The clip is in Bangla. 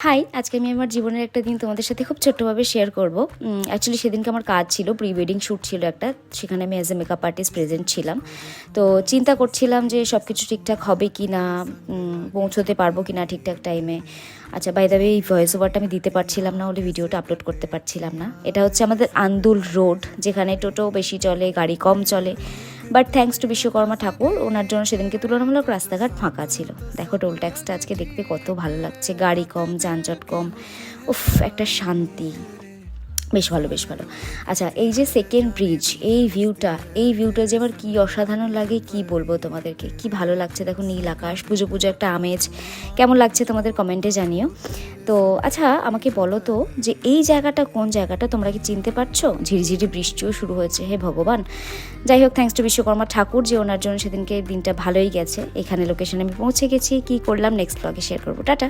হাই, আজকে আমি আমার জীবনের একটা দিন তোমাদের সাথে খুব ছোট্টভাবে শেয়ার করব। অ্যাকচুয়ালি সেদিনকে আমার কাজ ছিল, প্রি ওয়েডিং শ্যুট ছিল একটা, সেখানে আমি as a makeup artist present ছিলাম। তো চিন্তা করছিলাম যে সব কিছু ঠিকঠাক হবে কি না, পৌঁছতে পারবো কি না ঠিকঠাক টাইমে। আচ্ছা, বাই দ্য ওয়ে, এই ভয়েস ওভারটা আমি দিতে পারছিলাম না বলে ভিডিওটা আপলোড করতে পারছিলাম না। এটা হচ্ছে আমাদের আন্দুল রোড, যেখানে টোটো বেশি চলে, গাড়ি কম চলে। বাট থ্যাঙ্কস টু বিশ্বকর্মা ঠাকুর, ওনার জন্য সেদিনকে তুলনামূলক রাস্তাঘাট ফাঁকা ছিল। দেখো, টোল ট্যাক্সটা আজকে দেখতে কত ভালো লাগছে, গাড়ি কম, যানজট কম, উফ, একটা শান্তি, বেশ ভালো বেশ ভালো। আচ্ছা, এই যে সেকেন্ড ব্রিজ, এই ভিউটা যে আমার কী অসাধারণ লাগে, কি বলবো তোমাদেরকে, কি ভালো লাগছে। দেখো, নীল আকাশ, পুজো পুজো একটা আমেজ, কেমন লাগছে তোমাদের কমেন্টে জানিও। তো আচ্ছা, আমাকে বলো তো যে এই জায়গাটা কোন জায়গাটা, তোমরা কি চিনতে পারছো? ঝিরিঝিরি বৃষ্টিও শুরু হয়েছে, হে ভগবান। যাই হোক, থ্যাঙ্কস টু বিশ্বকর্মা ঠাকুর, যে ওনার জন্য সেদিনকে দিনটা ভালোই গেছে। এখানে লোকেশনে আমি পৌঁছে গেছি, কি করলাম নেক্সট ব্লগে শেয়ার করবো। টাটা।